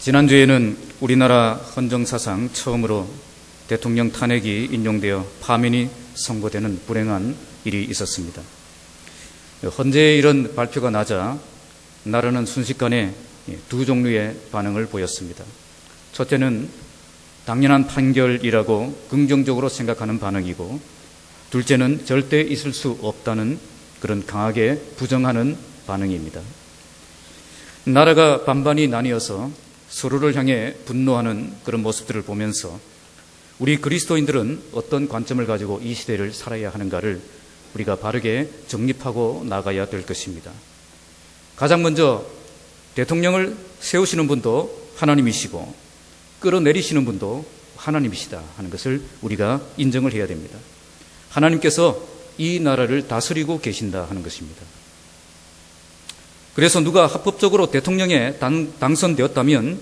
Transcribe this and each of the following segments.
지난주에는 우리나라 헌정사상 처음으로 대통령 탄핵이 인용되어 파면이 선고되는 불행한 일이 있었습니다. 헌재의 이런 발표가 나자 나라는 순식간에 두 종류의 반응을 보였습니다. 첫째는 당연한 판결이라고 긍정적으로 생각하는 반응이고, 둘째는 절대 있을 수 없다는 그런 강하게 부정하는 반응입니다. 나라가 반반이 나뉘어서 서로를 향해 분노하는 그런 모습들을 보면서 우리 그리스도인들은 어떤 관점을 가지고 이 시대를 살아야 하는가를 우리가 바르게 정립하고 나가야 될 것입니다. 가장 먼저 대통령을 세우시는 분도 하나님이시고 끌어내리시는 분도 하나님이시다 하는 것을 우리가 인정을 해야 됩니다. 하나님께서 이 나라를 다스리고 계신다 하는 것입니다. 그래서 누가 합법적으로 대통령에 당선되었다면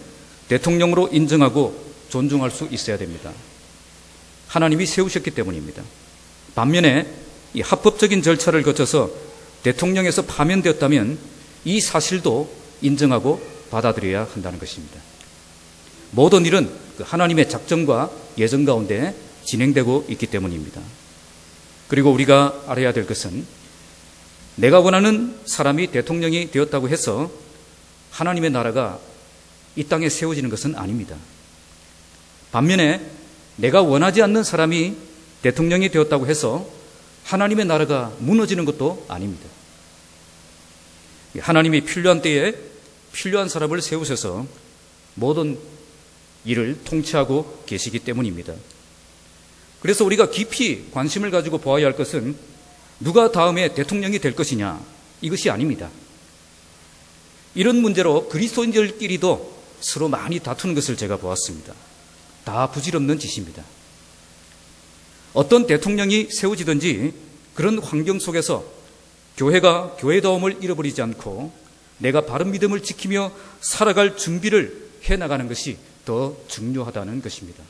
대통령으로 인정하고 존중할 수 있어야 됩니다. 하나님이 세우셨기 때문입니다. 반면에 이 합법적인 절차를 거쳐서 대통령에서 파면되었다면 이 사실도 인정하고 받아들여야 한다는 것입니다. 모든 일은 하나님의 작정과 예정 가운데 진행되고 있기 때문입니다. 그리고 우리가 알아야 될 것은 내가 원하는 사람이 대통령이 되었다고 해서 하나님의 나라가 이 땅에 세워지는 것은 아닙니다. 반면에 내가 원하지 않는 사람이 대통령이 되었다고 해서 하나님의 나라가 무너지는 것도 아닙니다. 하나님이 필요한 때에 필요한 사람을 세우셔서 모든 일을 통치하고 계시기 때문입니다. 그래서 우리가 깊이 관심을 가지고 보아야 할 것은 누가 다음에 대통령이 될 것이냐, 이것이 아닙니다. 이런 문제로 그리스도인들끼리도 서로 많이 다투는 것을 제가 보았습니다. 다 부질없는 짓입니다. 어떤 대통령이 세워지든지 그런 환경 속에서 교회가 교회다움을 잃어버리지 않고 내가 바른 믿음을 지키며 살아갈 준비를 해나가는 것이 더 중요하다는 것입니다.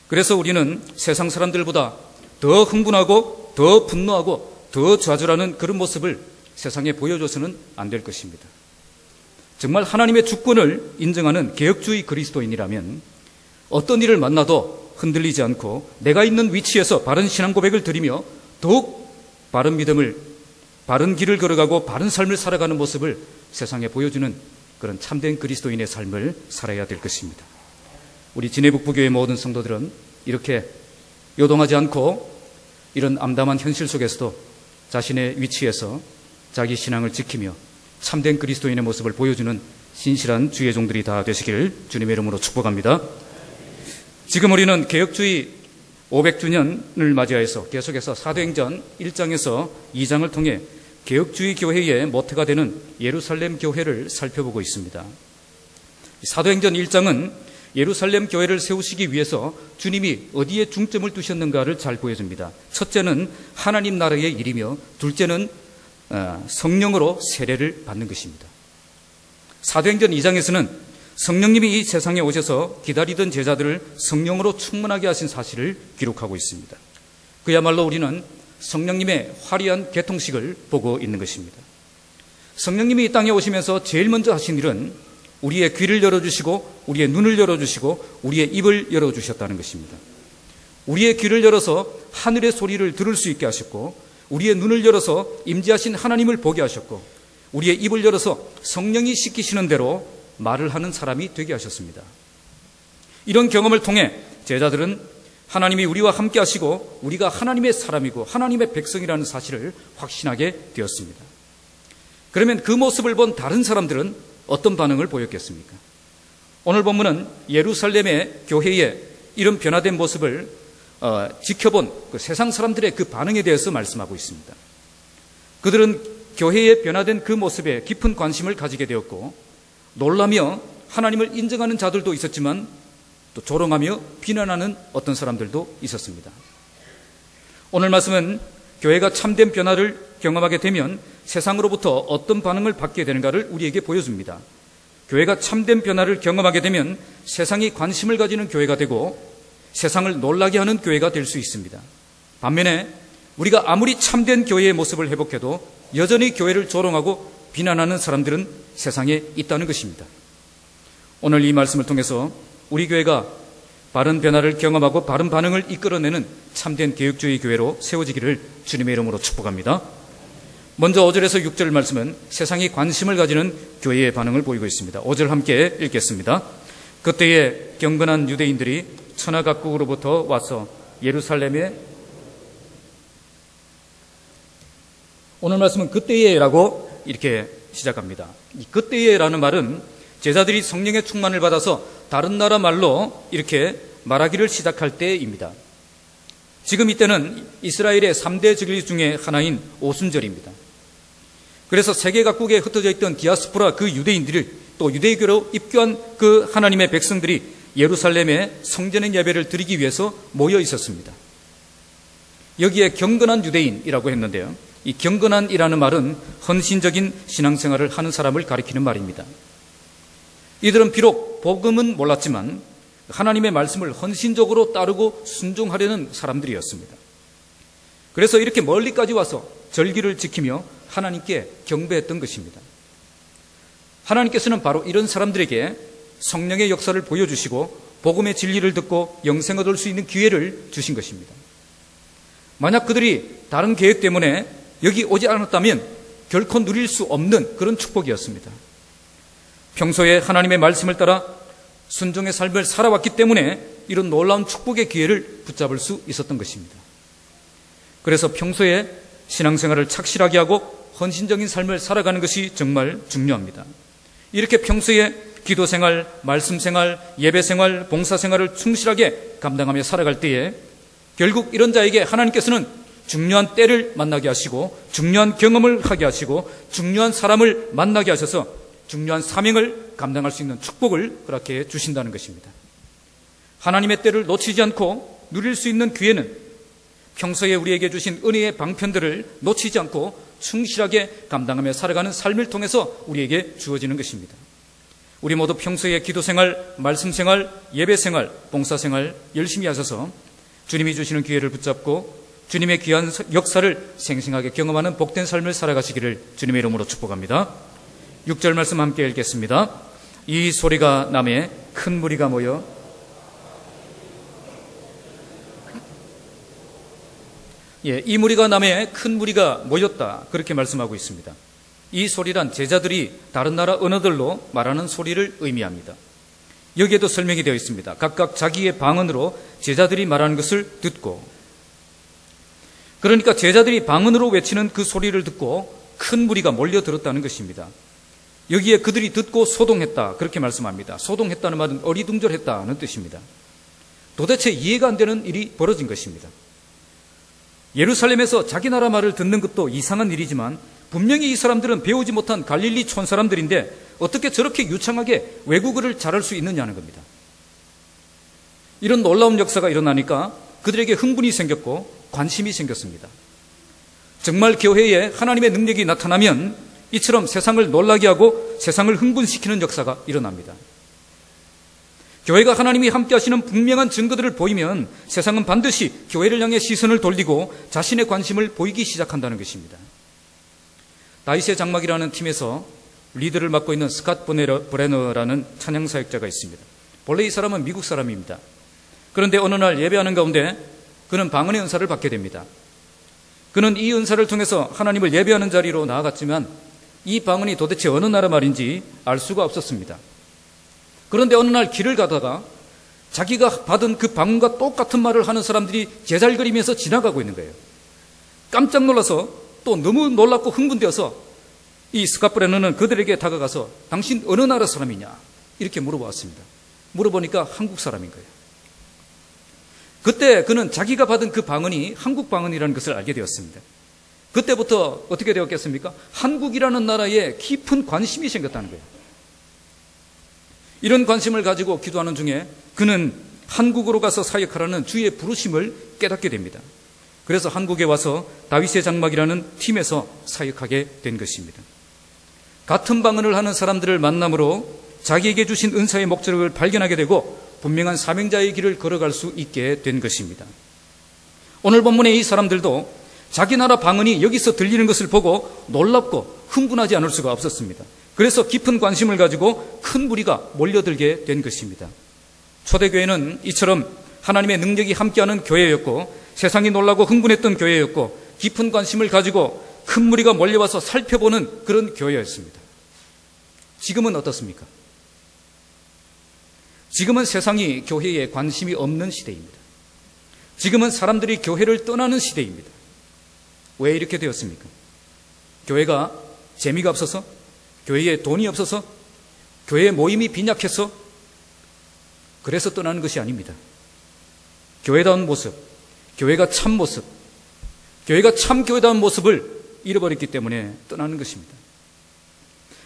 그래서 우리는 세상 사람들보다 더 흥분하고 더 분노하고 더 좌절하는 그런 모습을 세상에 보여줘서는 안 될 것입니다. 정말 하나님의 주권을 인정하는 개혁주의 그리스도인이라면 어떤 일을 만나도 흔들리지 않고 내가 있는 위치에서 바른 신앙 고백을 드리며 더욱 바른 믿음을, 바른 길을 걸어가고 바른 삶을 살아가는 모습을 세상에 보여주는 그런 참된 그리스도인의 삶을 살아야 될 것입니다. 우리 진해북부교회 모든 성도들은 이렇게 요동하지 않고 이런 암담한 현실 속에서도 자신의 위치에서 자기 신앙을 지키며 참된 그리스도인의 모습을 보여주는 신실한 주의 종들이 다 되시길 주님의 이름으로 축복합니다. 지금 우리는 개혁주의 500주년을 맞이하여서 계속해서 사도행전 1장에서 2장을 통해 개혁주의 교회의 모태가 되는 예루살렘 교회를 살펴보고 있습니다. 사도행전 1장은 예루살렘 교회를 세우시기 위해서 주님이 어디에 중점을 두셨는가를 잘 보여줍니다. 첫째는 하나님 나라의 일이며 둘째는 성령으로 세례를 받는 것입니다. 사도행전 2장에서는 성령님이 이 세상에 오셔서 기다리던 제자들을 성령으로 충만하게 하신 사실을 기록하고 있습니다. 그야말로 우리는 성령님의 화려한 개통식을 보고 있는 것입니다. 성령님이 이 땅에 오시면서 제일 먼저 하신 일은 우리의 귀를 열어주시고 우리의 눈을 열어주시고 우리의 입을 열어주셨다는 것입니다. 우리의 귀를 열어서 하늘의 소리를 들을 수 있게 하셨고 우리의 눈을 열어서 임재하신 하나님을 보게 하셨고 우리의 입을 열어서 성령이 시키시는 대로 말을 하는 사람이 되게 하셨습니다. 이런 경험을 통해 제자들은 하나님이 우리와 함께 하시고 우리가 하나님의 사람이고 하나님의 백성이라는 사실을 확신하게 되었습니다. 그러면 그 모습을 본 다른 사람들은 어떤 반응을 보였겠습니까? 오늘 본문은 예루살렘의 교회의 이런 변화된 모습을 지켜본 그 세상 사람들의 그 반응에 대해서 말씀하고 있습니다. 그들은 교회의 변화된 그 모습에 깊은 관심을 가지게 되었고 놀라며 하나님을 인정하는 자들도 있었지만 또 조롱하며 비난하는 어떤 사람들도 있었습니다. 오늘 말씀은 교회가 참된 변화를 경험하게 되면 세상으로부터 어떤 반응을 받게 되는가를 우리에게 보여줍니다. 교회가 참된 변화를 경험하게 되면 세상이 관심을 가지는 교회가 되고 세상을 놀라게 하는 교회가 될 수 있습니다. 반면에 우리가 아무리 참된 교회의 모습을 회복해도 여전히 교회를 조롱하고 비난하는 사람들은 세상에 있다는 것입니다. 오늘 이 말씀을 통해서 우리 교회가 바른 변화를 경험하고 바른 반응을 이끌어내는 참된 개혁주의 교회로 세워지기를 주님의 이름으로 축복합니다. 먼저 5절에서 6절 말씀은 세상이 관심을 가지는 교회의 반응을 보이고 있습니다. 5절 함께 읽겠습니다. 그때에 경건한 유대인들이 천하 각국으로부터 와서 예루살렘에, 오늘 말씀은 그때에라고 이렇게 시작합니다. 이 그때에라는 말은 제자들이 성령의 충만을 받아서 다른 나라 말로 이렇게 말하기를 시작할 때입니다. 지금 이때는 이스라엘의 3대 절기 중에 하나인 오순절입니다. 그래서 세계 각국에 흩어져 있던 디아스포라 그 유대인들을 또 유대교로 입교한 그 하나님의 백성들이 예루살렘에 성전의 예배를 드리기 위해서 모여 있었습니다. 여기에 경건한 유대인이라고 했는데요. 이 경건한이라는 말은 헌신적인 신앙생활을 하는 사람을 가리키는 말입니다. 이들은 비록 복음은 몰랐지만 하나님의 말씀을 헌신적으로 따르고 순종하려는 사람들이었습니다. 그래서 이렇게 멀리까지 와서 절기를 지키며 하나님께 경배했던 것입니다. 하나님께서는 바로 이런 사람들에게 성령의 역사를 보여주시고 복음의 진리를 듣고 영생 얻을 수 있는 기회를 주신 것입니다. 만약 그들이 다른 계획 때문에 여기 오지 않았다면 결코 누릴 수 없는 그런 축복이었습니다. 평소에 하나님의 말씀을 따라 순종의 삶을 살아왔기 때문에 이런 놀라운 축복의 기회를 붙잡을 수 있었던 것입니다. 그래서 평소에 신앙생활을 착실하게 하고 헌신적인 삶을 살아가는 것이 정말 중요합니다. 이렇게 평소에 기도생활, 말씀생활, 예배생활, 봉사생활을 충실하게 감당하며 살아갈 때에 결국 이런 자에게 하나님께서는 중요한 때를 만나게 하시고 중요한 경험을 하게 하시고 중요한 사람을 만나게 하셔서 중요한 사명을 감당할 수 있는 축복을 허락해 주신다는 것입니다. 하나님의 때를 놓치지 않고 누릴 수 있는 기회는 평소에 우리에게 주신 은혜의 방편들을 놓치지 않고 충실하게 감당하며 살아가는 삶을 통해서 우리에게 주어지는 것입니다. 우리 모두 평소에 기도생활, 말씀생활, 예배생활, 봉사생활 열심히 하셔서 주님이 주시는 기회를 붙잡고 주님의 귀한 역사를 생생하게 경험하는 복된 삶을 살아가시기를 주님의 이름으로 축복합니다. 6절 말씀 함께 읽겠습니다. 이 소리가 나매 큰 무리가 모여 이 무리가 나매 큰 무리가 모였다 그렇게 말씀하고 있습니다. 이 소리란 제자들이 다른 나라 언어들로 말하는 소리를 의미합니다. 여기에도 설명이 되어 있습니다. 각각 자기의 방언으로 제자들이 말하는 것을 듣고, 그러니까 제자들이 방언으로 외치는 그 소리를 듣고 큰 무리가 몰려들었다는 것입니다. 여기에 그들이 듣고 소동했다 그렇게 말씀합니다. 소동했다는 말은 어리둥절했다는 뜻입니다. 도대체 이해가 안 되는 일이 벌어진 것입니다. 예루살렘에서 자기 나라 말을 듣는 것도 이상한 일이지만 분명히 이 사람들은 배우지 못한 갈릴리 촌 사람들인데 어떻게 저렇게 유창하게 외국어를 잘할 수 있느냐는 겁니다. 이런 놀라운 역사가 일어나니까 그들에게 흥분이 생겼고 관심이 생겼습니다. 정말 교회에 하나님의 능력이 나타나면 이처럼 세상을 놀라게 하고 세상을 흥분시키는 역사가 일어납니다. 교회가 하나님이 함께 하시는 분명한 증거들을 보이면 세상은 반드시 교회를 향해 시선을 돌리고 자신의 관심을 보이기 시작한다는 것입니다. 다윗의 장막이라는 팀에서 리드를 맡고 있는 스캇 브레너라는 찬양사역자가 있습니다. 본래 이 사람은 미국 사람입니다. 그런데 어느 날 예배하는 가운데 그는 방언의 은사를 받게 됩니다. 그는 이 은사를 통해서 하나님을 예배하는 자리로 나아갔지만 이 방언이 도대체 어느 나라 말인지 알 수가 없었습니다. 그런데 어느 날 길을 가다가 자기가 받은 그 방언과 똑같은 말을 하는 사람들이 제잘거리면서 지나가고 있는 거예요. 깜짝 놀라서 또 너무 놀랍고 흥분되어서 이 스캇 브레너는 그들에게 다가가서 당신 어느 나라 사람이냐 이렇게 물어보았습니다. 물어보니까 한국 사람인 거예요. 그때 그는 자기가 받은 그 방언이 한국 방언이라는 것을 알게 되었습니다. 그때부터 어떻게 되었겠습니까? 한국이라는 나라에 깊은 관심이 생겼다는 거예요. 이런 관심을 가지고 기도하는 중에 그는 한국으로 가서 사역하라는 주의 부르심을 깨닫게 됩니다. 그래서 한국에 와서 다윗의 장막이라는 팀에서 사역하게 된 것입니다. 같은 방언을 하는 사람들을 만남으로 자기에게 주신 은사의 목적을 발견하게 되고 분명한 사명자의 길을 걸어갈 수 있게 된 것입니다. 오늘 본문의 이 사람들도 자기 나라 방언이 여기서 들리는 것을 보고 놀랍고 흥분하지 않을 수가 없었습니다. 그래서 깊은 관심을 가지고 큰 무리가 몰려들게 된 것입니다. 초대교회는 이처럼 하나님의 능력이 함께하는 교회였고 세상이 놀라고 흥분했던 교회였고 깊은 관심을 가지고 큰 무리가 몰려와서 살펴보는 그런 교회였습니다. 지금은 어떻습니까? 지금은 세상이 교회에 관심이 없는 시대입니다. 지금은 사람들이 교회를 떠나는 시대입니다. 왜 이렇게 되었습니까? 교회가 재미가 없어서? 교회에 돈이 없어서? 교회 모임이 빈약해서? 그래서 떠나는 것이 아닙니다. 교회다운 모습, 교회가 참 모습, 교회가 참 교회다운 모습을 잃어버렸기 때문에 떠나는 것입니다.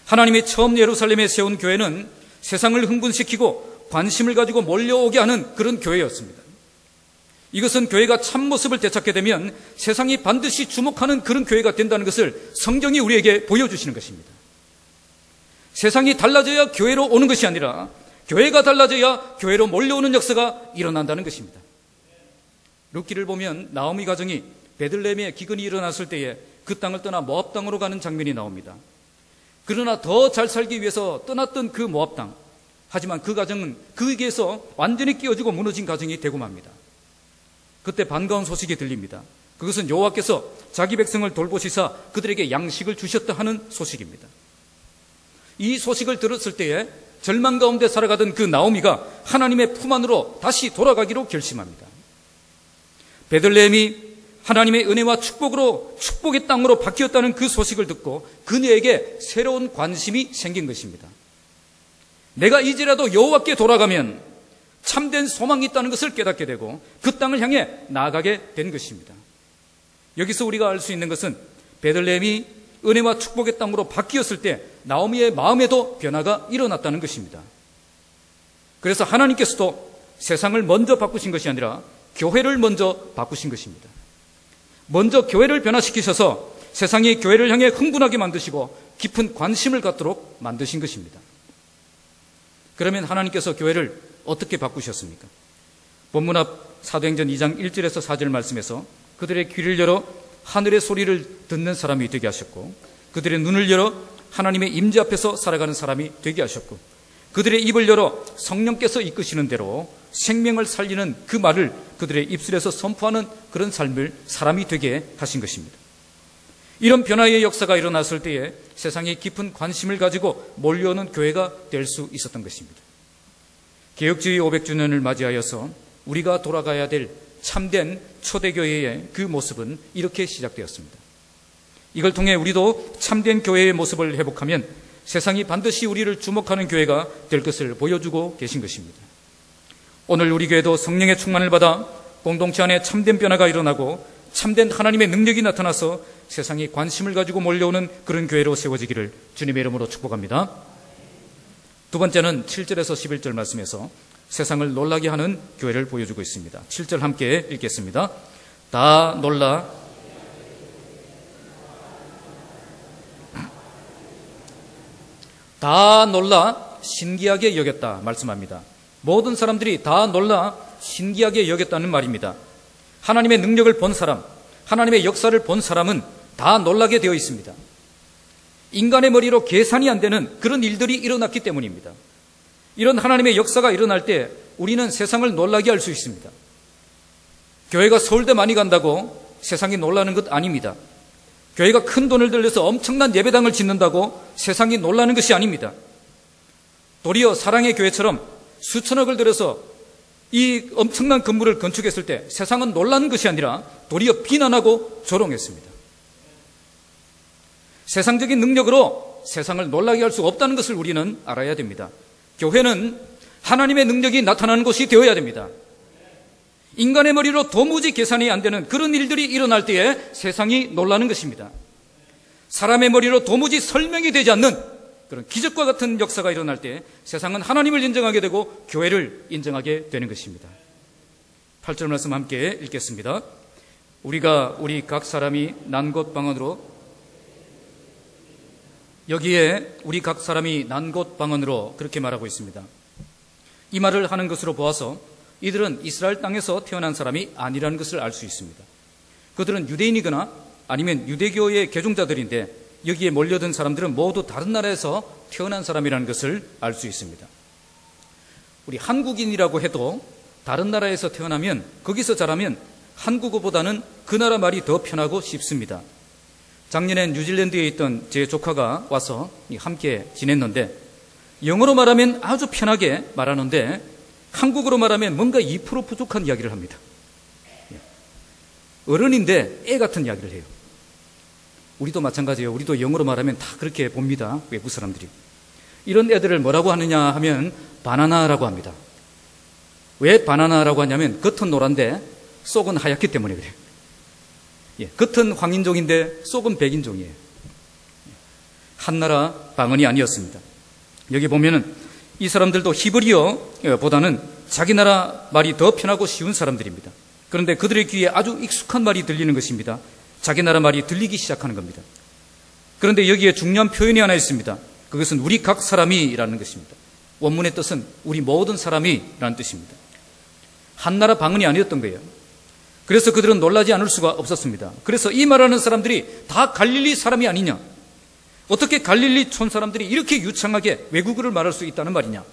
하나님이 처음 예루살렘에 세운 교회는 세상을 흥분시키고 관심을 가지고 몰려오게 하는 그런 교회였습니다. 이것은 교회가 참 모습을 되찾게 되면 세상이 반드시 주목하는 그런 교회가 된다는 것을 성경이 우리에게 보여주시는 것입니다. 세상이 달라져야 교회로 오는 것이 아니라 교회가 달라져야 교회로 몰려오는 역사가 일어난다는 것입니다. 룻기를 보면 나오미 가정이 베들레헴에 기근이 일어났을 때에 그 땅을 떠나 모압 땅으로 가는 장면이 나옵니다. 그러나 더 잘 살기 위해서 떠났던 그 모압 땅, 하지만 그 가정은 거기에서 완전히 끼어지고 무너진 가정이 되고 맙니다. 그때 반가운 소식이 들립니다. 그것은 여호와께서 자기 백성을 돌보시사 그들에게 양식을 주셨다 하는 소식입니다. 이 소식을 들었을 때에 절망 가운데 살아가던 그 나오미가 하나님의 품 안으로 다시 돌아가기로 결심합니다. 베들레헴이 하나님의 은혜와 축복으로 축복의 땅으로 바뀌었다는 그 소식을 듣고 그녀에게 새로운 관심이 생긴 것입니다. 내가 이제라도 여호와께 돌아가면 참된 소망이 있다는 것을 깨닫게 되고 그 땅을 향해 나아가게 된 것입니다. 여기서 우리가 알 수 있는 것은 베들레헴이 은혜와 축복의 땅으로 바뀌었을 때 나오미의 마음에도 변화가 일어났다는 것입니다. 그래서 하나님께서도 세상을 먼저 바꾸신 것이 아니라 교회를 먼저 바꾸신 것입니다. 먼저 교회를 변화시키셔서 세상이 교회를 향해 흥분하게 만드시고 깊은 관심을 갖도록 만드신 것입니다. 그러면 하나님께서 교회를 어떻게 바꾸셨습니까? 본문 앞 사도행전 2장 1절에서 4절 말씀에서 그들의 귀를 열어 하늘의 소리를 듣는 사람이 되게 하셨고 그들의 눈을 열어 하나님의 임재 앞에서 살아가는 사람이 되게 하셨고 그들의 입을 열어 성령께서 이끄시는 대로 생명을 살리는 그 말을 그들의 입술에서 선포하는 그런 삶을 사람이 되게 하신 것입니다. 이런 변화의 역사가 일어났을 때에 세상에 깊은 관심을 가지고 몰려오는 교회가 될 수 있었던 것입니다. 개혁주의 500주년을 맞이하여서 우리가 돌아가야 될 참된 초대교회의 그 모습은 이렇게 시작되었습니다. 이걸 통해 우리도 참된 교회의 모습을 회복하면 세상이 반드시 우리를 주목하는 교회가 될 것을 보여주고 계신 것입니다. 오늘 우리 교회도 성령의 충만을 받아 공동체 안에 참된 변화가 일어나고 참된 하나님의 능력이 나타나서 세상이 관심을 가지고 몰려오는 그런 교회로 세워지기를 주님의 이름으로 축복합니다. 두 번째는 7절에서 11절 말씀에서 세상을 놀라게 하는 교회를 보여주고 있습니다. 7절 함께 읽겠습니다. 다 놀라 신기하게 여겼다 말씀합니다. 모든 사람들이 다 놀라 신기하게 여겼다는 말입니다. 하나님의 능력을 본 사람, 하나님의 역사를 본 사람은 다 놀라게 되어 있습니다. 인간의 머리로 계산이 안 되는 그런 일들이 일어났기 때문입니다. 이런 하나님의 역사가 일어날 때 우리는 세상을 놀라게 할 수 있습니다. 교회가 서울대 많이 간다고 세상이 놀라는 것 아닙니다. 교회가 큰 돈을 들여서 엄청난 예배당을 짓는다고 세상이 놀라는 것이 아닙니다. 도리어 사랑의 교회처럼 수천억을 들여서 이 엄청난 건물을 건축했을 때 세상은 놀라는 것이 아니라 도리어 비난하고 조롱했습니다. 세상적인 능력으로 세상을 놀라게 할 수 없다는 것을 우리는 알아야 됩니다. 교회는 하나님의 능력이 나타나는 곳이 되어야 됩니다. 인간의 머리로 도무지 계산이 안 되는 그런 일들이 일어날 때에 세상이 놀라는 것입니다. 사람의 머리로 도무지 설명이 되지 않는 그런 기적과 같은 역사가 일어날 때 세상은 하나님을 인정하게 되고 교회를 인정하게 되는 것입니다. 8절 말씀 함께 읽겠습니다. 우리가 우리 각 사람이 난 곳 방언으로 여기에 우리 각 사람이 난 곳 방언으로 그렇게 말하고 있습니다. 이 말을 하는 것으로 보아서 이들은 이스라엘 땅에서 태어난 사람이 아니라는 것을 알 수 있습니다. 그들은 유대인이거나 아니면 유대교의 개종자들인데 여기에 몰려든 사람들은 모두 다른 나라에서 태어난 사람이라는 것을 알 수 있습니다. 우리 한국인이라고 해도 다른 나라에서 태어나면, 거기서 자라면 한국어보다는 그 나라 말이 더 편하고 쉽습니다. 작년에 뉴질랜드에 있던 제 조카가 와서 함께 지냈는데, 영어로 말하면 아주 편하게 말하는데 한국어로 말하면 뭔가 2% 부족한 이야기를 합니다. 어른인데 애 같은 이야기를 해요. 우리도 마찬가지예요. 우리도 영어로 말하면 다 그렇게 봅니다. 외국 사람들이. 이런 애들을 뭐라고 하느냐 하면 바나나라고 합니다. 왜 바나나라고 하냐면 겉은 노란데 속은 하얗기 때문에 그래요. 겉은 황인종인데 속은 백인종이에요. 한나라 방언이 아니었습니다. 여기 보면은 이 사람들도 히브리어보다는 자기 나라 말이 더 편하고 쉬운 사람들입니다. 그런데 그들의 귀에 아주 익숙한 말이 들리는 것입니다. 자기 나라 말이 들리기 시작하는 겁니다. 그런데 여기에 중요한 표현이 하나 있습니다. 그것은 우리 각 사람이라는 것입니다. 원문의 뜻은 우리 모든 사람이라는 뜻입니다. 한나라 방언이 아니었던 거예요. 그래서 그들은 놀라지 않을 수가 없었습니다. 그래서 이 말하는 사람들이 다 갈릴리 사람이 아니냐? 어떻게 갈릴리 촌 사람들이 이렇게 유창하게 외국어를 말할 수 있다는 말이냐?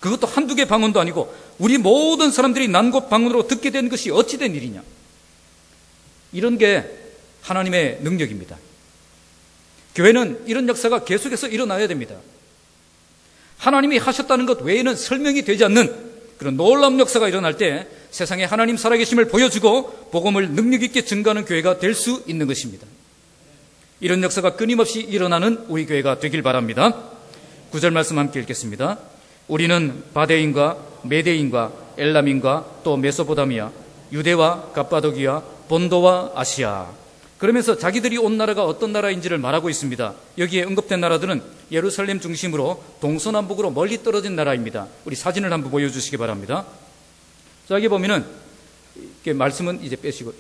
그것도 한두 개 방언도 아니고 우리 모든 사람들이 난곳 방언으로 듣게 된 것이 어찌 된 일이냐? 이런 게 하나님의 능력입니다. 교회는 이런 역사가 계속해서 일어나야 됩니다. 하나님이 하셨다는 것 외에는 설명이 되지 않는 그런 놀라운 역사가 일어날 때 세상에 하나님 살아계심을 보여주고 복음을 능력 있게 증거하는 교회가 될 수 있는 것입니다. 이런 역사가 끊임없이 일어나는 우리 교회가 되길 바랍니다. 9절 말씀 함께 읽겠습니다. 우리는 바데인과 메데인과 엘람인과 또 메소포타미아, 유대와 갑바도기아, 본도와 아시아. 그러면서 자기들이 온 나라가 어떤 나라인지를 말하고 있습니다. 여기에 언급된 나라들은 예루살렘 중심으로 동서남북으로 멀리 떨어진 나라입니다. 우리 사진을 한번 보여주시기 바랍니다. 자, 여기 보면은 말씀은 이제 빼시고,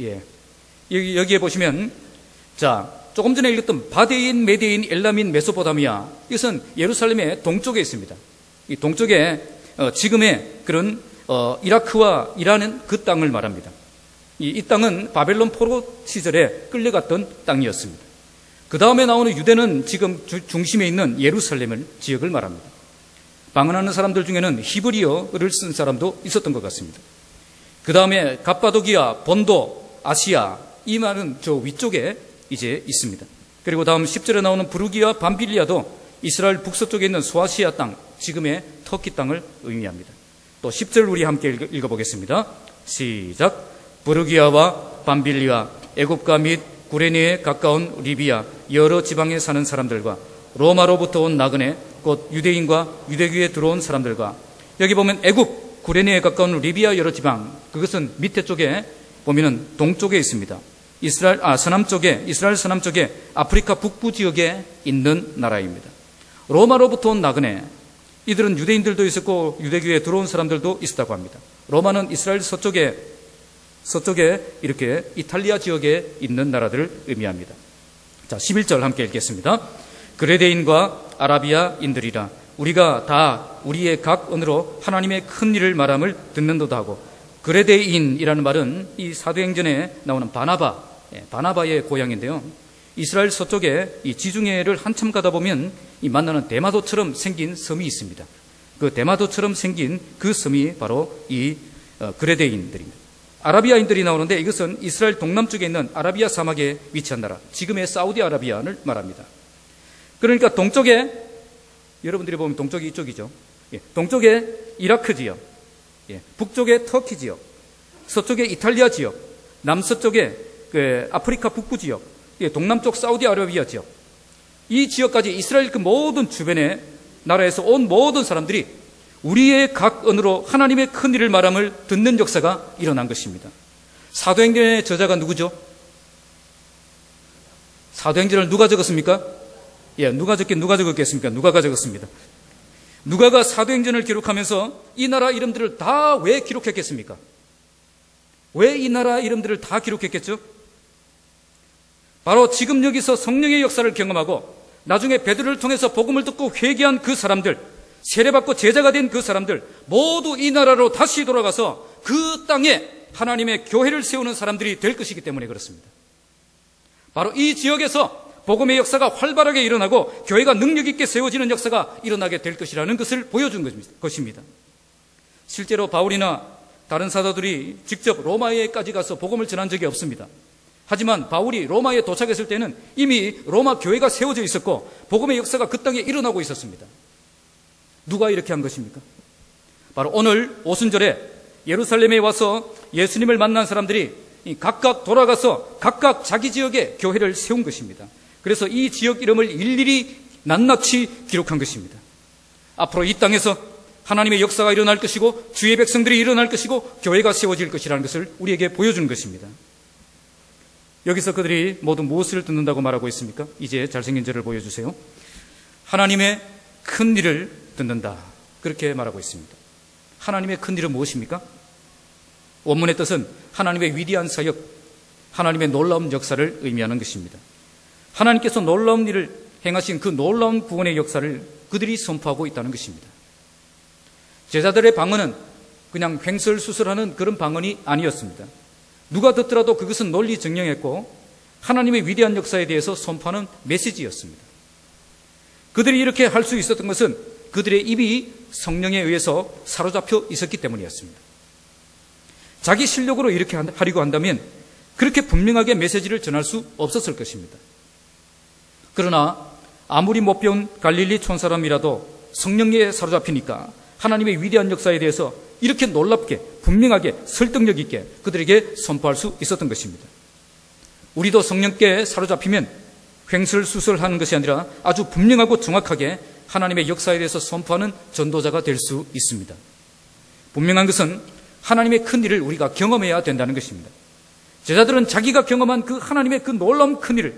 여기에 보시면, 자, 조금 전에 읽었던 바데인, 메데인, 엘람인, 메소포타미아, 이것은 예루살렘의 동쪽에 있습니다. 이 동쪽에 지금의 그런 이라크와 이란은 그 땅을 말합니다. 이 땅은 바벨론 포로 시절에 끌려갔던 땅이었습니다. 그 다음에 나오는 유대는 지금 중심에 있는 예루살렘을 지역을 말합니다. 방언하는 사람들 중에는 히브리어를 쓴 사람도 있었던 것 같습니다. 그 다음에 갑바도기아, 본도, 아시아, 이 말은 저 위쪽에 이제 있습니다. 그리고 다음 10절에 나오는 부르기아, 밤빌리아도 이스라엘 북서쪽에 있는 소아시아 땅, 지금의 터키 땅을 의미합니다. 또 10절 우리 함께 읽어보겠습니다. 시작. 부르기아와 밤빌리아, 애굽과 및 구레네에 가까운 리비아, 여러 지방에 사는 사람들과 로마로부터 온 나그네, 곧 유대인과 유대교에 들어온 사람들과, 여기 보면 애굽, 구레네에 가까운 리비아 여러 지방, 그것은 밑에 쪽에 보면은 동쪽에 있습니다. 이스라엘 서남 쪽에 아프리카 북부 지역에 있는 나라입니다. 로마로부터 온 나그네, 이들은 유대인들도 있었고 유대교에 들어온 사람들도 있었다고 합니다. 로마는 이스라엘 서쪽에 이렇게 이탈리아 지역에 있는 나라들을 의미합니다. 자, 11절 함께 읽겠습니다. 그레데인과 아라비아인들이라 우리가 다 우리의 각 언어로 하나님의 큰 일을 말함을 듣는도다 하고, 그레데인이라는 말은 이 사도행전에 나오는 바나바의 고향인데요. 이스라엘 서쪽에 이 지중해를 한참 가다 보면 이 만나는 대마도처럼 생긴 섬이 있습니다. 그 대마도처럼 생긴 그 섬이 바로 이 그레데인들입니다. 아라비아인들이 나오는데 이것은 이스라엘 동남쪽에 있는 아라비아 사막에 위치한 나라, 지금의 사우디아라비아를 말합니다. 그러니까 동쪽에, 여러분들이 보면 동쪽이 이쪽이죠. 동쪽에 이라크 지역, 북쪽에 터키 지역, 서쪽에 이탈리아 지역, 남서쪽에 아프리카 북부 지역, 동남쪽 사우디아라비아 지역, 이 지역까지 이스라엘 그 모든 주변의 나라에서 온 모든 사람들이 우리의 각 언어로 하나님의 큰 일을 말함을 듣는 역사가 일어난 것입니다. 사도행전의 저자가 누구죠? 사도행전을 누가 적었습니까? 누가 적었겠습니까? 누가가 적었습니다. 누가가 사도행전을 기록하면서 이 나라 이름들을 다 왜 기록했겠습니까? 왜 이 나라 이름들을 다 기록했겠죠? 바로 지금 여기서 성령의 역사를 경험하고 나중에 베드로를 통해서 복음을 듣고 회개한 그 사람들, 세례받고 제자가 된 그 사람들 모두 이 나라로 다시 돌아가서 그 땅에 하나님의 교회를 세우는 사람들이 될 것이기 때문에 그렇습니다. 바로 이 지역에서 복음의 역사가 활발하게 일어나고 교회가 능력 있게 세워지는 역사가 일어나게 될 것이라는 것을 보여준 것입니다. 실제로 바울이나 다른 사도들이 직접 로마에까지 가서 복음을 전한 적이 없습니다. 하지만 바울이 로마에 도착했을 때는 이미 로마 교회가 세워져 있었고 복음의 역사가 그 땅에 일어나고 있었습니다. 누가 이렇게 한 것입니까? 바로 오늘 오순절에 예루살렘에 와서 예수님을 만난 사람들이 각각 돌아가서 각각 자기 지역에 교회를 세운 것입니다. 그래서 이 지역 이름을 일일이 낱낱이 기록한 것입니다. 앞으로 이 땅에서 하나님의 역사가 일어날 것이고 주의 백성들이 일어날 것이고 교회가 세워질 것이라는 것을 우리에게 보여주는 것입니다. 여기서 그들이 모두 무엇을 듣는다고 말하고 있습니까? 이제 잘생긴 저를 보여주세요. 하나님의 큰 일을 듣는다, 그렇게 말하고 있습니다. 하나님의 큰 일은 무엇입니까? 원문의 뜻은 하나님의 위대한 사역, 하나님의 놀라운 역사를 의미하는 것입니다. 하나님께서 놀라운 일을 행하신 그 놀라운 구원의 역사를 그들이 선포하고 있다는 것입니다. 제자들의 방언은 그냥 횡설수설하는 그런 방언이 아니었습니다. 누가 듣더라도 그것은 널리 증명했고 하나님의 위대한 역사에 대해서 선포하는 메시지였습니다. 그들이 이렇게 할 수 있었던 것은 그들의 입이 성령에 의해서 사로잡혀 있었기 때문이었습니다. 자기 실력으로 이렇게 하려고 한다면 그렇게 분명하게 메시지를 전할 수 없었을 것입니다. 그러나 아무리 못 배운 갈릴리 촌사람이라도 성령에 사로잡히니까 하나님의 위대한 역사에 대해서 이렇게 놀랍게 분명하게 설득력 있게 그들에게 선포할 수 있었던 것입니다. 우리도 성령께 사로잡히면 횡설수설하는 것이 아니라 아주 분명하고 정확하게 하나님의 역사에 대해서 선포하는 전도자가 될 수 있습니다. 분명한 것은 하나님의 큰 일을 우리가 경험해야 된다는 것입니다. 제자들은 자기가 경험한 그 하나님의 그 놀라운 큰 일을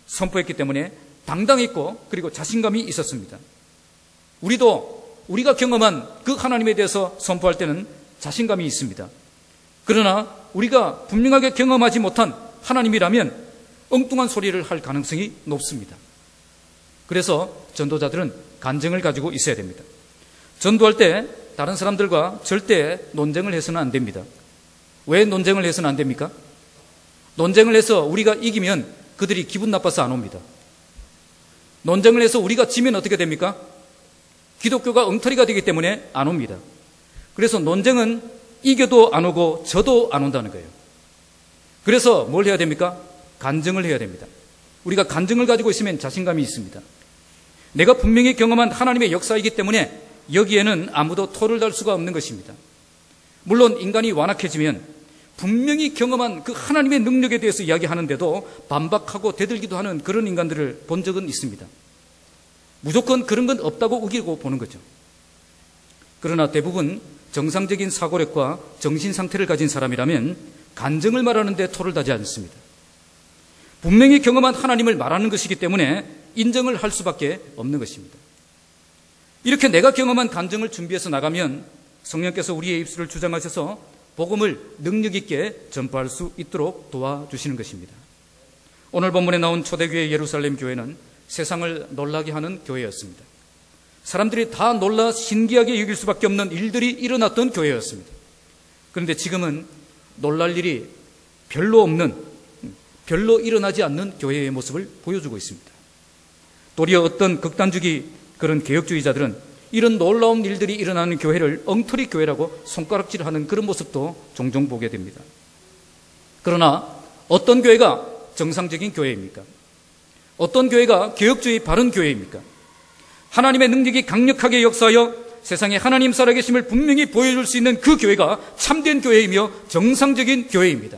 선포했기 때문에 당당했고 그리고 자신감이 있었습니다. 우리도 우리가 경험한 그 하나님에 대해서 선포할 때는 자신감이 있습니다. 그러나 우리가 분명하게 경험하지 못한 하나님이라면 엉뚱한 소리를 할 가능성이 높습니다. 그래서 전도자들은 간증을 가지고 있어야 됩니다. 전도할 때 다른 사람들과 절대 논쟁을 해서는 안 됩니다. 왜 논쟁을 해서는 안 됩니까? 논쟁을 해서 우리가 이기면 그들이 기분 나빠서 안 옵니다. 논쟁을 해서 우리가 지면 어떻게 됩니까? 기독교가 엉터리가 되기 때문에 안 옵니다. 그래서 논쟁은 이겨도 안 오고 져도 안 온다는 거예요. 그래서 뭘 해야 됩니까? 간증을 해야 됩니다. 우리가 간증을 가지고 있으면 자신감이 있습니다. 내가 분명히 경험한 하나님의 역사이기 때문에 여기에는 아무도 토를 달 수가 없는 것입니다. 물론 인간이 완악해지면 분명히 경험한 그 하나님의 능력에 대해서 이야기하는데도 반박하고 대들기도 하는 그런 인간들을 본 적은 있습니다. 무조건 그런 건 없다고 우기고 보는 거죠. 그러나 대부분 정상적인 사고력과 정신 상태를 가진 사람이라면 간증을 말하는데 토를 다지 않습니다. 분명히 경험한 하나님을 말하는 것이기 때문에 인정을 할 수밖에 없는 것입니다. 이렇게 내가 경험한 간증을 준비해서 나가면 성령께서 우리의 입술을 주장하셔서 복음을 능력 있게 전파할 수 있도록 도와주시는 것입니다. 오늘 본문에 나온 초대교회 예루살렘 교회는 세상을 놀라게 하는 교회였습니다. 사람들이 다 놀라 신기하게 여길 수밖에 없는 일들이 일어났던 교회였습니다. 그런데 지금은 놀랄 일이 별로 일어나지 않는 교회의 모습을 보여주고 있습니다. 도리어 어떤 극단주의 그런 개혁주의자들은 이런 놀라운 일들이 일어나는 교회를 엉터리 교회라고 손가락질하는 그런 모습도 종종 보게 됩니다. 그러나 어떤 교회가 정상적인 교회입니까? 어떤 교회가 개혁주의 바른 교회입니까? 하나님의 능력이 강력하게 역사하여 세상에 하나님 살아계심을 분명히 보여줄 수 있는 그 교회가 참된 교회이며 정상적인 교회입니다.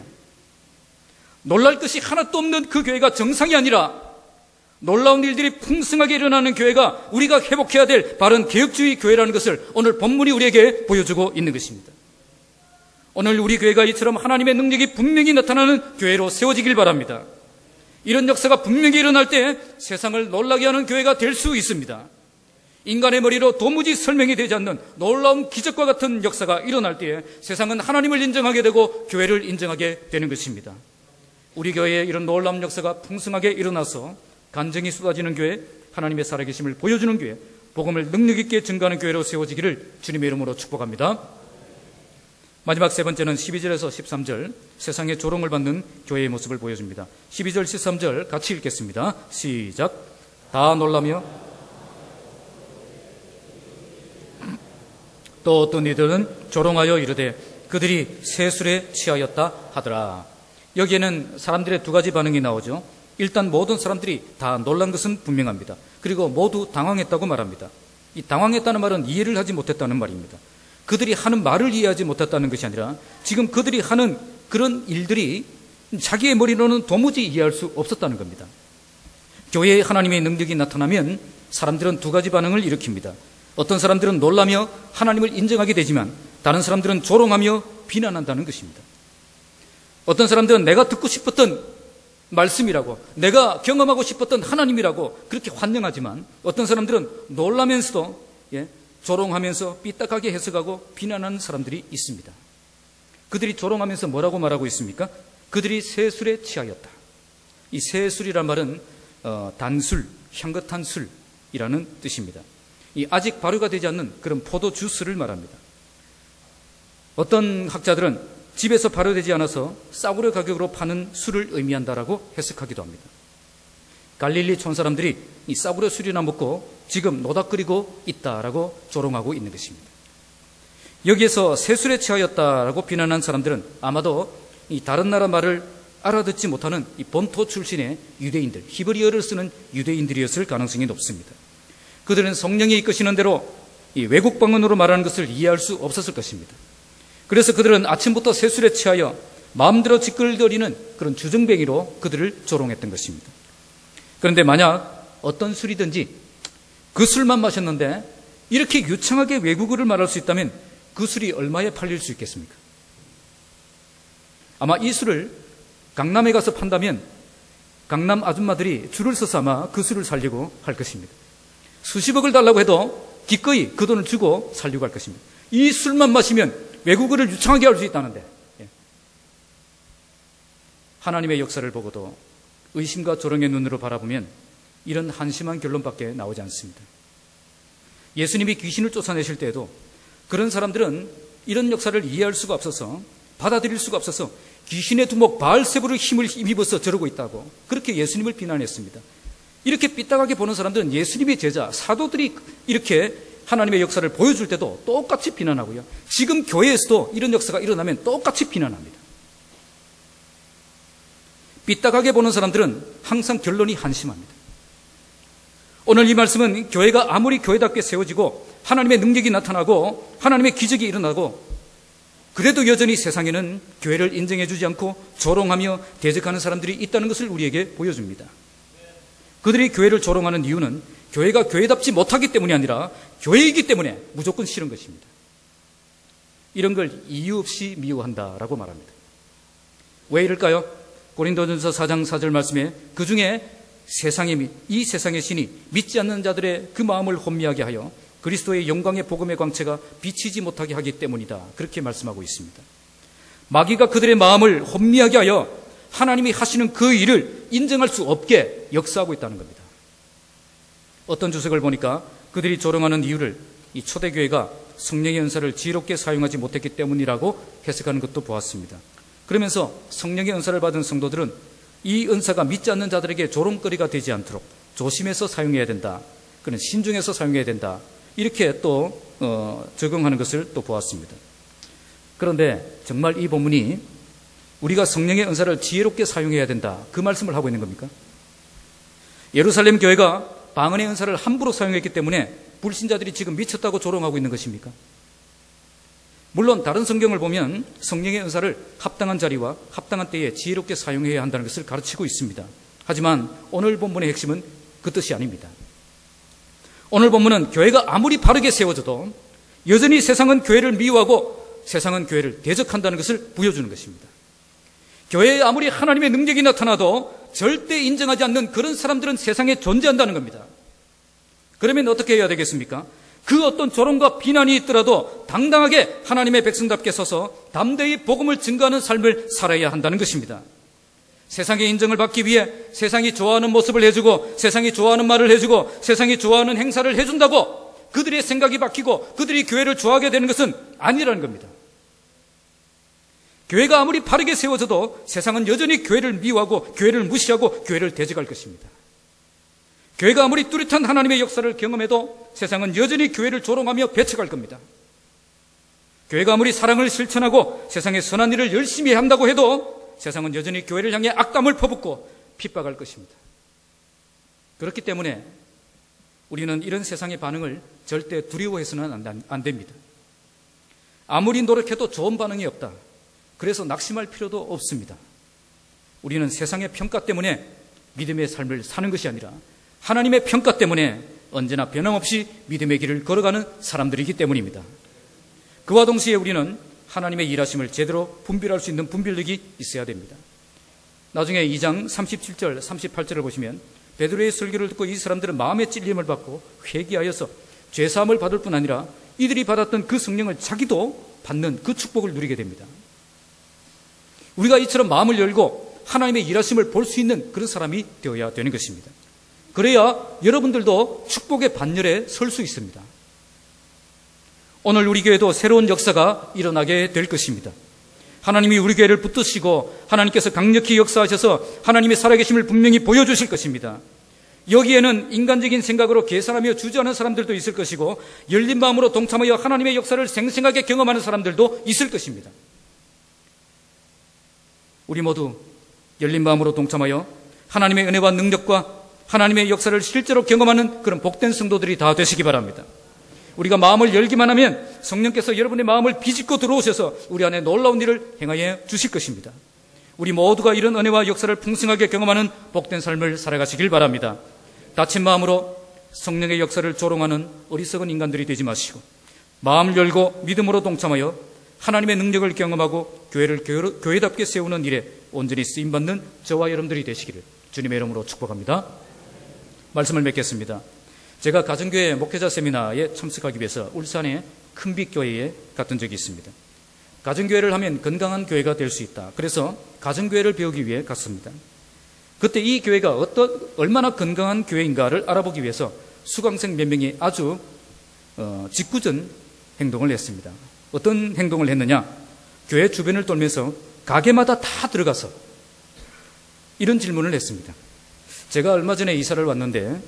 놀랄 것이 하나도 없는 그 교회가 정상이 아니라 놀라운 일들이 풍성하게 일어나는 교회가 우리가 회복해야 될 바른 개혁주의 교회라는 것을 오늘 본문이 우리에게 보여주고 있는 것입니다. 오늘 우리 교회가 이처럼 하나님의 능력이 분명히 나타나는 교회로 세워지길 바랍니다. 이런 역사가 분명히 일어날 때 세상을 놀라게 하는 교회가 될 수 있습니다. 인간의 머리로 도무지 설명이 되지 않는 놀라운 기적과 같은 역사가 일어날 때에 세상은 하나님을 인정하게 되고 교회를 인정하게 되는 것입니다. 우리 교회에 이런 놀라운 역사가 풍성하게 일어나서 간증이 쏟아지는 교회, 하나님의 살아계심을 보여주는 교회, 복음을 능력 있게 증거하는 교회로 세워지기를 주님의 이름으로 축복합니다. 마지막 세 번째는 12절에서 13절 세상의 조롱을 받는 교회의 모습을 보여줍니다. 12절 13절 같이 읽겠습니다. 시작. 다 놀라며 또 어떤 이들은 조롱하여 이르되 그들이 새 술에 취하였다 하더라. 여기에는 사람들의 두 가지 반응이 나오죠. 일단 모든 사람들이 다 놀란 것은 분명합니다. 그리고 모두 당황했다고 말합니다. 이 당황했다는 말은 이해를 하지 못했다는 말입니다. 그들이 하는 말을 이해하지 못했다는 것이 아니라 지금 그들이 하는 그런 일들이 자기의 머리로는 도무지 이해할 수 없었다는 겁니다. 교회에 하나님의 능력이 나타나면 사람들은 두 가지 반응을 일으킵니다. 어떤 사람들은 놀라며 하나님을 인정하게 되지만 다른 사람들은 조롱하며 비난한다는 것입니다. 어떤 사람들은 내가 듣고 싶었던 말씀이라고, 내가 경험하고 싶었던 하나님이라고 그렇게 환영하지만 어떤 사람들은 놀라면서도 조롱하면서 삐딱하게 해석하고 비난하는 사람들이 있습니다. 그들이 조롱하면서 뭐라고 말하고 있습니까? 그들이 새 술에 취하였다. 이 새 술이란 말은 단술, 향긋한 술이라는 뜻입니다. 이 아직 발효가 되지 않는 그런 포도 주스를 말합니다. 어떤 학자들은 집에서 발효되지 않아서 싸구려 가격으로 파는 술을 의미한다라고 해석하기도 합니다. 갈릴리 촌 사람들이 이 싸구려 술이나 먹고 지금 노닥거리고 있다라고 조롱하고 있는 것입니다. 여기에서 새 술에 취하였다라고 비난한 사람들은 아마도 이 다른 나라 말을 알아듣지 못하는 이 본토 출신의 유대인들, 히브리어를 쓰는 유대인들이었을 가능성이 높습니다. 그들은 성령이 이끄시는 대로 이 외국 방언으로 말하는 것을 이해할 수 없었을 것입니다. 그래서 그들은 아침부터 새 술에 취하여 마음대로 지끌거리는 그런 주정뱅이로 그들을 조롱했던 것입니다. 그런데 만약 어떤 술이든지 그 술만 마셨는데 이렇게 유창하게 외국어를 말할 수 있다면 그 술이 얼마에 팔릴 수 있겠습니까? 아마 이 술을 강남에 가서 판다면 강남 아줌마들이 줄을 서서 아마 그 술을 살려고 할 것입니다. 수십억을 달라고 해도 기꺼이 그 돈을 주고 살려고 할 것입니다. 이 술만 마시면 외국어를 유창하게 할 수 있다는데, 하나님의 역사를 보고도 의심과 조롱의 눈으로 바라보면 이런 한심한 결론밖에 나오지 않습니다. 예수님이 귀신을 쫓아내실 때에도 그런 사람들은 이런 역사를 이해할 수가 없어서, 받아들일 수가 없어서 귀신의 두목 바알세불의 힘을 힘입어서 저러고 있다고 그렇게 예수님을 비난했습니다. 이렇게 삐딱하게 보는 사람들은 예수님의 제자, 사도들이 이렇게 하나님의 역사를 보여줄 때도 똑같이 비난하고요. 지금 교회에서도 이런 역사가 일어나면 똑같이 비난합니다. 삐딱하게 보는 사람들은 항상 결론이 한심합니다. 오늘 이 말씀은 교회가 아무리 교회답게 세워지고 하나님의 능력이 나타나고 하나님의 기적이 일어나고 그래도 여전히 세상에는 교회를 인정해 주지 않고 조롱하며 대적하는 사람들이 있다는 것을 우리에게 보여줍니다. 그들이 교회를 조롱하는 이유는 교회가 교회답지 못하기 때문이 아니라 교회이기 때문에 무조건 싫은 것입니다. 이런 걸 이유 없이 미워한다라고 말합니다. 왜 이럴까요? 고린도전서 4장 4절 말씀에 그 중에 이 세상의 신이 믿지 않는 자들의 그 마음을 혼미하게 하여 그리스도의 영광의 복음의 광채가 비치지 못하게 하기 때문이다. 그렇게 말씀하고 있습니다. 마귀가 그들의 마음을 혼미하게 하여 하나님이 하시는 그 일을 인정할 수 없게 역사하고 있다는 겁니다. 어떤 주석을 보니까 그들이 조롱하는 이유를 이 초대교회가 성령의 은사를 지혜롭게 사용하지 못했기 때문이라고 해석하는 것도 보았습니다. 그러면서 성령의 은사를 받은 성도들은 이 은사가 믿지 않는 자들에게 조롱거리가 되지 않도록 조심해서 사용해야 된다. 그는 신중해서 사용해야 된다. 이렇게 또 적용하는 것을 또 보았습니다. 그런데 정말 이 본문이 우리가 성령의 은사를 지혜롭게 사용해야 된다. 그 말씀을 하고 있는 겁니까? 예루살렘 교회가 방언의 은사를 함부로 사용했기 때문에 불신자들이 지금 미쳤다고 조롱하고 있는 것입니까? 물론 다른 성경을 보면 성령의 은사를 합당한 자리와 합당한 때에 지혜롭게 사용해야 한다는 것을 가르치고 있습니다. 하지만 오늘 본문의 핵심은 그 뜻이 아닙니다. 오늘 본문은 교회가 아무리 바르게 세워져도 여전히 세상은 교회를 미워하고 세상은 교회를 대적한다는 것을 보여주는 것입니다. 교회에 아무리 하나님의 능력이 나타나도 절대 인정하지 않는 그런 사람들은 세상에 존재한다는 겁니다. 그러면 어떻게 해야 되겠습니까? 그 어떤 조롱과 비난이 있더라도 당당하게 하나님의 백성답게 서서 담대히 복음을 증거하는 삶을 살아야 한다는 것입니다. 세상의 인정을 받기 위해 세상이 좋아하는 모습을 해주고 세상이 좋아하는 말을 해주고 세상이 좋아하는 행사를 해준다고 그들의 생각이 바뀌고 그들이 교회를 좋아하게 되는 것은 아니라는 겁니다. 교회가 아무리 바르게 세워져도 세상은 여전히 교회를 미워하고 교회를 무시하고 교회를 대적할 것입니다. 교회가 아무리 뚜렷한 하나님의 역사를 경험해도 세상은 여전히 교회를 조롱하며 배척할 겁니다. 교회가 아무리 사랑을 실천하고 세상의 선한 일을 열심히 한다고 해도 세상은 여전히 교회를 향해 악담을 퍼붓고 핍박할 것입니다. 그렇기 때문에 우리는 이런 세상의 반응을 절대 두려워해서는 안 됩니다. 아무리 노력해도 좋은 반응이 없다. 그래서 낙심할 필요도 없습니다. 우리는 세상의 평가 때문에 믿음의 삶을 사는 것이 아니라 하나님의 평가 때문에 언제나 변함없이 믿음의 길을 걸어가는 사람들이기 때문입니다. 그와 동시에 우리는 하나님의 일하심을 제대로 분별할 수 있는 분별력이 있어야 됩니다. 나중에 2장 37절, 38절을 보시면 베드로의 설교를 듣고 이 사람들은 마음의 찔림을 받고 회개하여서 죄사함을 받을 뿐 아니라 이들이 받았던 그 성령을 자기도 받는 그 축복을 누리게 됩니다. 우리가 이처럼 마음을 열고 하나님의 일하심을 볼 수 있는 그런 사람이 되어야 되는 것입니다. 그래야 여러분들도 축복의 반열에 설 수 있습니다. 오늘 우리 교회도 새로운 역사가 일어나게 될 것입니다. 하나님이 우리 교회를 붙드시고 하나님께서 강력히 역사하셔서 하나님의 살아계심을 분명히 보여주실 것입니다. 여기에는 인간적인 생각으로 계산하며 주저하는 사람들도 있을 것이고 열린 마음으로 동참하여 하나님의 역사를 생생하게 경험하는 사람들도 있을 것입니다. 우리 모두 열린 마음으로 동참하여 하나님의 은혜와 능력과 하나님의 역사를 실제로 경험하는 그런 복된 성도들이 다 되시기 바랍니다. 우리가 마음을 열기만 하면 성령께서 여러분의 마음을 비집고 들어오셔서 우리 안에 놀라운 일을 행하여 주실 것입니다. 우리 모두가 이런 은혜와 역사를 풍성하게 경험하는 복된 삶을 살아가시길 바랍니다. 다친 마음으로 성령의 역사를 조롱하는 어리석은 인간들이 되지 마시고 마음을 열고 믿음으로 동참하여 하나님의 능력을 경험하고 교회를 교회답게 세우는 일에 온전히 쓰임받는 저와 여러분들이 되시기를 주님의 이름으로 축복합니다. 말씀을 맺겠습니다. 제가 가정교회 목회자 세미나에 참석하기 위해서 울산의 큰빛교회에 갔던 적이 있습니다. 가정교회를 하면 건강한 교회가 될 수 있다. 그래서 가정교회를 배우기 위해 갔습니다. 그때 이 교회가 얼마나 건강한 교회인가를 알아보기 위해서 수강생 몇 명이 아주 짓궂은 행동을 했습니다. 어떤 행동을 했느냐? 교회 주변을 돌면서 가게마다 다 들어가서 이런 질문을 했습니다. 제가 얼마 전에 이사를 왔는데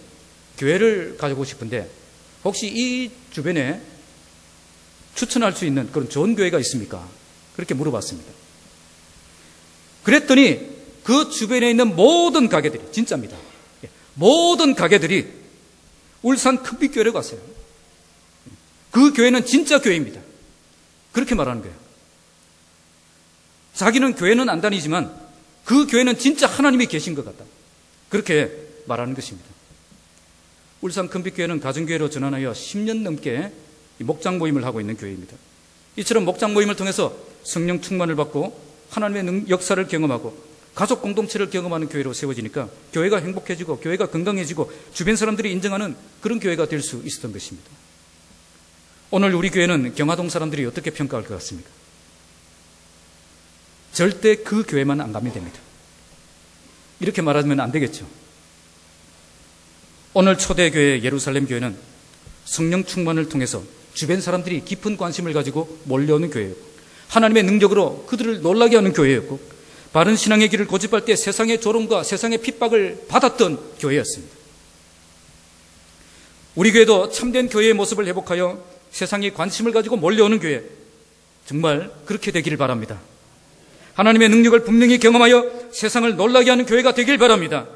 교회를 가고 싶은데 혹시 이 주변에 추천할 수 있는 그런 좋은 교회가 있습니까? 그렇게 물어봤습니다. 그랬더니 그 주변에 있는 모든 가게들이, 진짜입니다. 모든 가게들이 울산 큰빛교회를 갔어요. 그 교회는 진짜 교회입니다. 그렇게 말하는 거예요. 자기는 교회는 안 다니지만 그 교회는 진짜 하나님이 계신 것 같다. 그렇게 말하는 것입니다. 울산 큰빛교회는 가정교회로 전환하여 10년 넘게 목장 모임을 하고 있는 교회입니다. 이처럼 목장 모임을 통해서 성령 충만을 받고 하나님의 역사를 경험하고 가족 공동체를 경험하는 교회로 세워지니까 교회가 행복해지고 교회가 건강해지고 주변 사람들이 인정하는 그런 교회가 될 수 있었던 것입니다. 오늘 우리 교회는 경화동 사람들이 어떻게 평가할 것 같습니까? 절대 그 교회만 안 가면 됩니다. 이렇게 말하면 안 되겠죠. 오늘 초대교회 예루살렘 교회는 성령 충만을 통해서 주변 사람들이 깊은 관심을 가지고 몰려오는 교회였고 하나님의 능력으로 그들을 놀라게 하는 교회였고 바른 신앙의 길을 고집할 때 세상의 조롱과 세상의 핍박을 받았던 교회였습니다. 우리 교회도 참된 교회의 모습을 회복하여 세상에 관심을 가지고 몰려오는 교회, 정말 그렇게 되기를 바랍니다. 하나님의 능력을 분명히 경험하여 세상을 놀라게 하는 교회가 되길 바랍니다.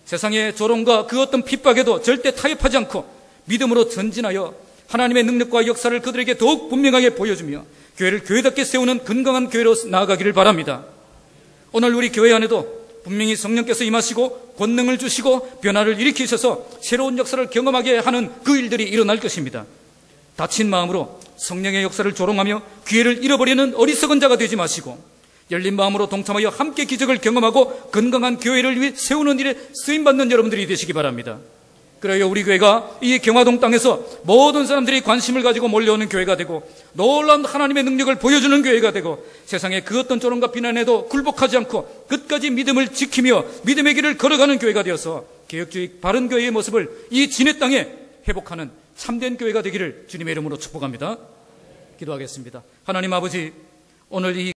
세상의 조롱과 그 어떤 핍박에도 절대 타협하지 않고 믿음으로 전진하여 하나님의 능력과 역사를 그들에게 더욱 분명하게 보여주며 교회를 교회답게 세우는 건강한 교회로 나아가기를 바랍니다. 오늘 우리 교회 안에도 분명히 성령께서 임하시고 권능을 주시고 변화를 일으키셔서 새로운 역사를 경험하게 하는 그 일들이 일어날 것입니다. 다친 마음으로 성령의 역사를 조롱하며 기회를 잃어버리는 어리석은 자가 되지 마시고 열린 마음으로 동참하여 함께 기적을 경험하고 건강한 교회를 위해 세우는 일에 쓰임받는 여러분들이 되시기 바랍니다. 그래야 우리 교회가 이 경화동 땅에서 모든 사람들이 관심을 가지고 몰려오는 교회가 되고 놀라운 하나님의 능력을 보여주는 교회가 되고 세상의 그 어떤 조롱과 비난에도 굴복하지 않고 끝까지 믿음을 지키며 믿음의 길을 걸어가는 교회가 되어서 개혁주의 바른 교회의 모습을 이 진해 땅에 회복하는 참된 교회가 되기를 주님의 이름으로 축복합니다. 기도하겠습니다. 하나님 아버지, 오늘 이